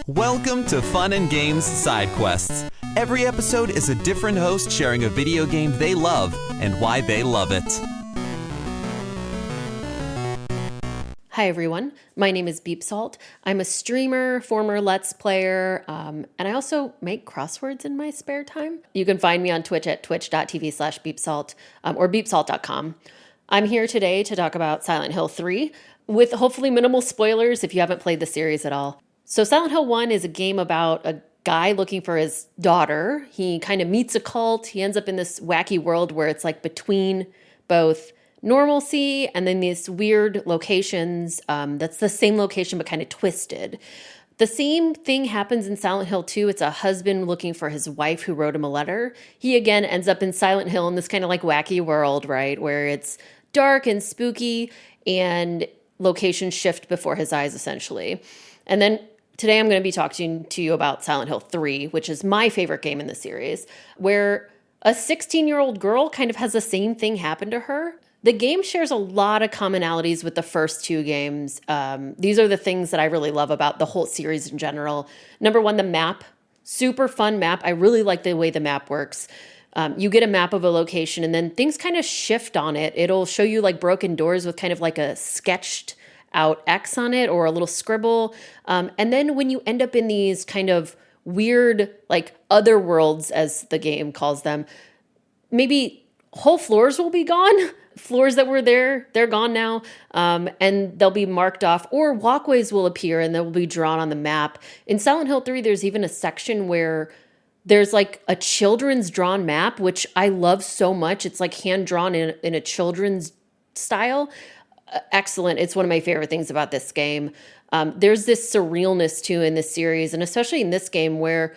Welcome to Fun and Games Side Quests. Every episode is a different host sharing a video game they love and why they love it. Hi everyone, my name is beepsalt. I'm a streamer, former Let's Player, and I also make crosswords in my spare time. You can find me on Twitch at twitch.tv/beepsalt or beepsalt.com. I'm here today to talk about Silent Hill 3 with hopefully minimal spoilers if you haven't played the series at all. So Silent Hill 1 is a game about a guy looking for his daughter. He kind of meets a cult. He ends up in this wacky world where it's like between both normalcy and then these weird locations that's the same location but kind of twisted. The same thing happens in Silent Hill 2. It's a husband looking for his wife who wrote him a letter. He again ends up in Silent Hill in this kind of like wacky world, right, where it's dark and spooky and locations shift before his eyes essentially. And then today I'm going to be talking to you about Silent Hill 3, which is my favorite game in the series, where a 16-year-old girl kind of has the same thing happen to her. The game shares a lot of commonalities with the first two games. These are the things that I really love about the whole series in general. Number one, the map. Super fun map. I really like the way the map works. You get a map of a location and then things kind of shift on it. It'll show you like broken doors with kind of like a sketched out X on it or a little scribble. And then when you end up in these kind of weird, like other worlds, as the game calls them, maybe whole floors will be gone. Floors that were there, they're gone now. And they'll be marked off, or walkways will appear and they will be drawn on the map. In Silent Hill 3, there's even a section where there's like a children's drawn map, which I love so much. It's like hand drawn in a children's style. Excellent. It's one of my favorite things about this game. There's this surrealness too in this series, and especially in this game where,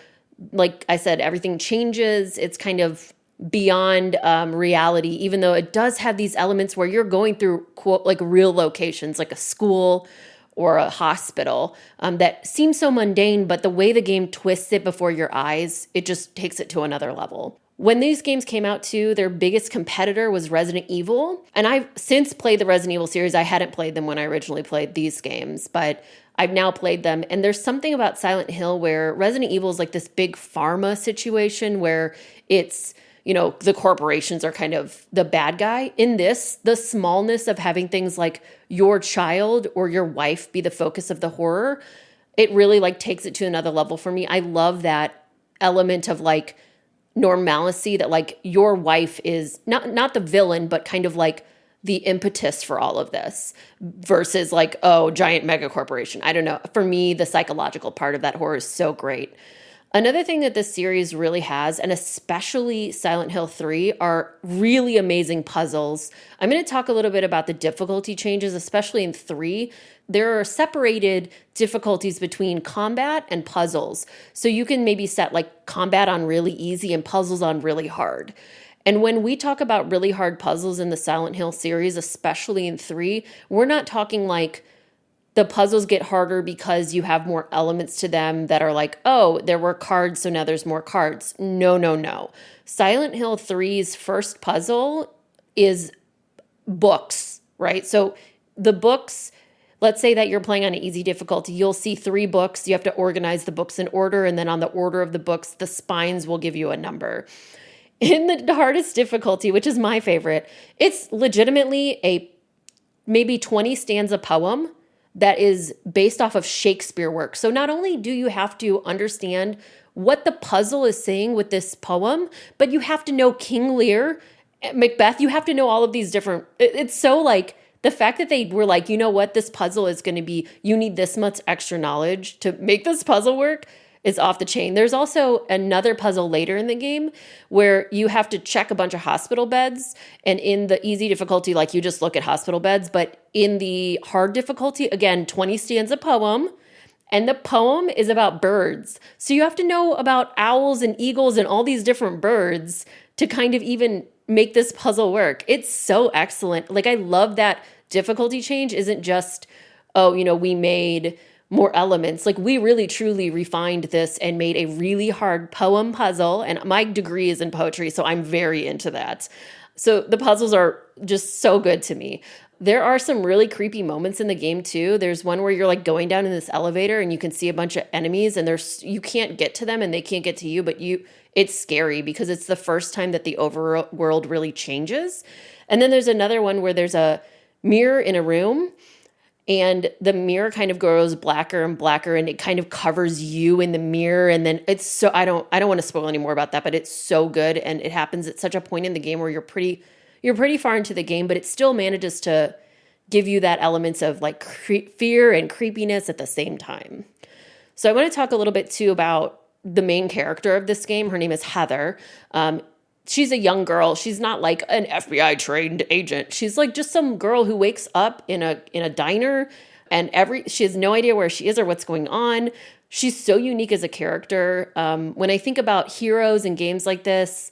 like I said, everything changes. It's kind of beyond reality, even though it does have these elements where you're going through, quote, like real locations, like a school or a hospital that seem so mundane, but the way the game twists it before your eyes, it just takes it to another level. When these games came out too, their biggest competitor was Resident Evil. And I've since played the Resident Evil series. I hadn't played them when I originally played these games, but I've now played them. And there's something about Silent Hill where Resident Evil is like this big pharma situation where it's, you know, the corporations are kind of the bad guy. In this, the smallness of having things like your child or your wife be the focus of the horror, it really like takes it to another level for me. I love that element of like normalcy, that like your wife is not the villain, but kind of like the impetus for all of this versus like, oh, giant mega corporation. I don't know. For me, the psychological part of that horror is so great. Another thing that this series really has, and especially Silent Hill 3, are really amazing puzzles. I'm going to talk a little bit about the difficulty changes, especially in 3. There are separated difficulties between combat and puzzles. So you can maybe set like combat on really easy and puzzles on really hard. And when we talk about really hard puzzles in the Silent Hill series, especially in 3, we're not talking like the puzzles get harder because you have more elements to them that are like, oh, there were cards, so now there's more cards. No. Silent Hill 3's first puzzle is books, right? So the books, let's say that you're playing on an easy difficulty. You'll see 3 books. You have to organize the books in order, and then on the order of the books, the spines will give you a number. In the hardest difficulty, which is my favorite, it's legitimately a maybe 20 stanza poem that is based off of Shakespeare work. So not only do you have to understand what the puzzle is saying with this poem, but you have to know King Lear, Macbeth, you have to know all of these different, it's so like, the fact that they were like, you know what, this puzzle is going to be, you need this much extra knowledge to make this puzzle work, is off the chain. There's also another puzzle later in the game where you have to check a bunch of hospital beds. And in the easy difficulty, like you just look at hospital beds. But in the hard difficulty, again, 20 stanza poem. And the poem is about birds. So you have to know about owls and eagles and all these different birds to kind of even make this puzzle work. It's so excellent. Like I love that difficulty change isn't just, oh, you know, we made more elements. Like we really truly refined this and made a really hard poem puzzle. And my degree is in poetry, so I'm very into that. So the puzzles are just so good to me. There are some really creepy moments in the game too. There's one where you're like going down in this elevator and you can see a bunch of enemies and you can't get to them and they can't get to you, but it's scary because it's the first time that the overworld really changes. And then there's another one where there's a mirror in a room and the mirror kind of grows blacker and blacker and it kind of covers you in the mirror. And then I don't want to spoil any more about that, but it's so good. And it happens at such a point in the game where you're pretty far into the game, but it still manages to give you that elements of like fear and creepiness at the same time. So I want to talk a little bit too about the main character of this game. Her name is Heather. She's a young girl. She's not like an FBI trained agent. She's like just some girl who wakes up in a diner and she has no idea where she is or what's going on. She's so unique as a character. When I think about heroes in games like this,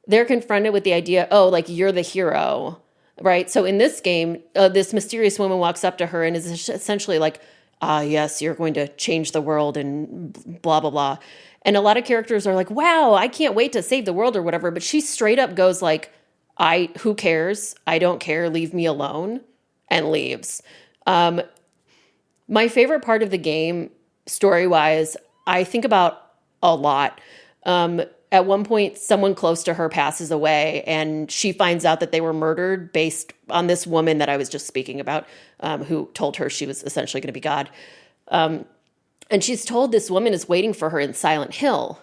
they're confronted with the idea, oh, like you're the hero, right? So in this game, this mysterious woman walks up to her and is essentially like, yes, you're going to change the world and blah, blah, blah. And a lot of characters are like, wow, I can't wait to save the world or whatever. But she straight up goes like, who cares? I don't care. Leave me alone, and leaves. My favorite part of the game, story-wise, I think about a lot. At one point, someone close to her passes away, and she finds out that they were murdered based on this woman that I was just speaking about, who told her she was essentially going to be God. And she's told this woman is waiting for her in Silent Hill.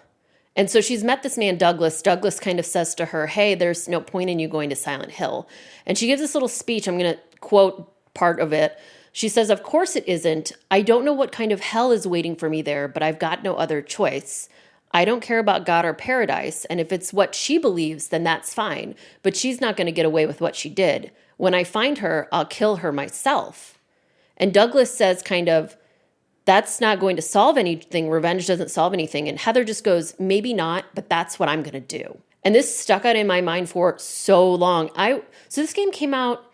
And so she's met this man, Douglas. Douglas kind of says to her, hey, there's no point in you going to Silent Hill. And she gives this little speech. I'm going to quote part of it. She says, of course it isn't. I don't know what kind of hell is waiting for me there, but I've got no other choice. I don't care about God or paradise, and if it's what she believes, then that's fine. But she's not going to get away with what she did. When I find her, I'll kill her myself. And Douglas says kind of, that's not going to solve anything. Revenge doesn't solve anything. And Heather just goes, maybe not, but that's what I'm going to do. And this stuck out in my mind for so long. So this game came out,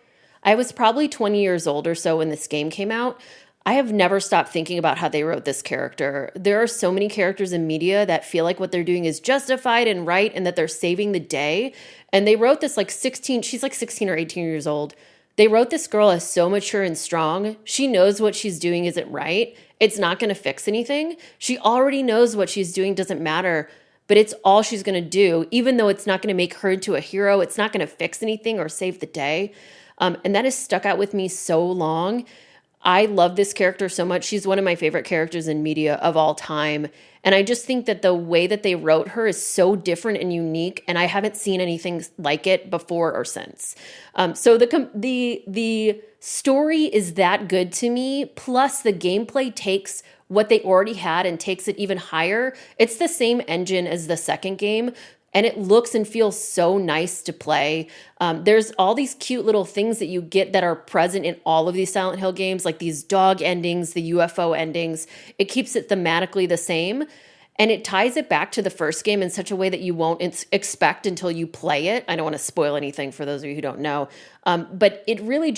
I was probably 20 years old or so when this game came out. I have never stopped thinking about how they wrote this character. There are so many characters in media that feel like what they're doing is justified and right and that they're saving the day. And they wrote this she's like 16 or 18 years old. They wrote this girl as so mature and strong. She knows what she's doing isn't right. It's not going to fix anything. She already knows what she's doing doesn't matter, but it's all she's going to do. Even though it's not going to make her into a hero, it's not going to fix anything or save the day. And that has stuck out with me so long. I love this character so much. She's one of my favorite characters in media of all time. And I just think that the way that they wrote her is so different and unique, and I haven't seen anything like it before or since. So the story is that good to me, plus the gameplay takes what they already had and takes it even higher. It's the same engine as the second game, and it looks and feels so nice to play. There's all these cute little things that you get that are present in all of these Silent Hill games, like these dog endings, the UFO endings. It keeps it thematically the same, and it ties it back to the first game in such a way that you won't expect until you play it. I don't want to spoil anything for those of you who don't know, but it really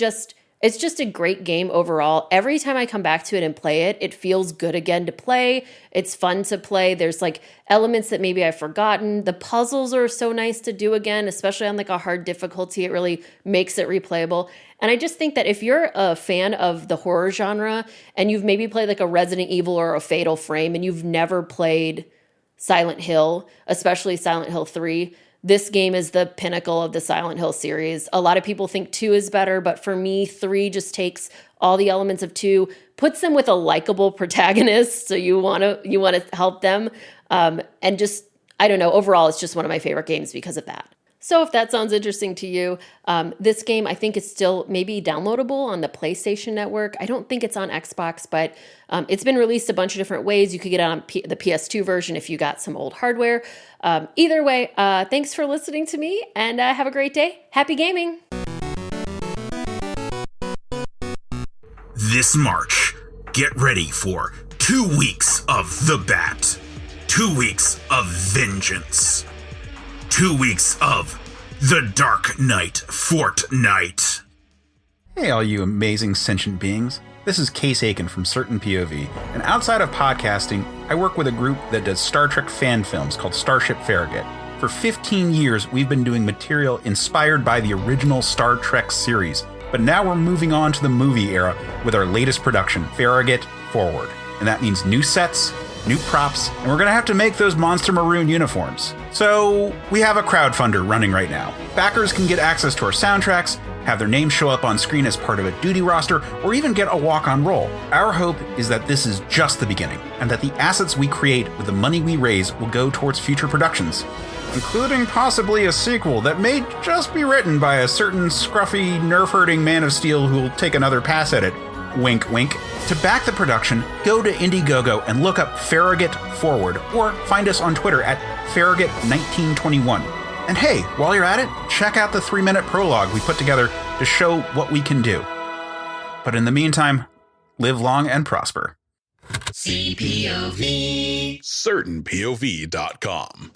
it's just a great game overall. Every time I come back to it and play it, it feels good again to play. It's fun to play. There's like elements that maybe I've forgotten. The puzzles are so nice to do again, especially on like a hard difficulty. It really makes it replayable. And I just think that if you're a fan of the horror genre and you've maybe played like a Resident Evil or a Fatal Frame and you've never played Silent Hill, especially Silent Hill 3, this game is the pinnacle of the Silent Hill series. A lot of people think 2 is better, but for me, 3 just takes all the elements of 2, puts them with a likable protagonist, so you want to help them, and just, I don't know, overall, it's just one of my favorite games because of that. So if that sounds interesting to you, this game I think is still maybe downloadable on the PlayStation Network. I don't think it's on Xbox, but it's been released a bunch of different ways. You could get it on the PS2 version if you got some old hardware. Either way, thanks for listening to me, and have a great day. Happy gaming! This March, get ready for 2 weeks of The Bat, 2 weeks of Vengeance, 2 weeks of The Dark Knight Fortnite. Hey, all you amazing sentient beings. This is Case Aiken from Certain POV, and outside of podcasting, I work with a group that does Star Trek fan films called Starship Farragut. For 15 years, we've been doing material inspired by the original Star Trek series, but now we're moving on to the movie era with our latest production, Farragut Forward. And that means new sets, new props, and we're gonna have to make those monster maroon uniforms. So we have a crowdfunder running right now. Backers can get access to our soundtracks, have their names show up on screen as part of a duty roster, or even get a walk-on role. Our hope is that this is just the beginning, and that the assets we create with the money we raise will go towards future productions, including possibly a sequel that may just be written by a certain scruffy, nerf-hurting Man of Steel who'll take another pass at it. Wink, wink. To back the production, go to Indiegogo and look up Farragut Forward, or find us on Twitter at Farragut1921. And hey, while you're at it, check out the 3-minute prologue we put together to show what we can do. But in the meantime, live long and prosper. CPOV. CertainPOV.com.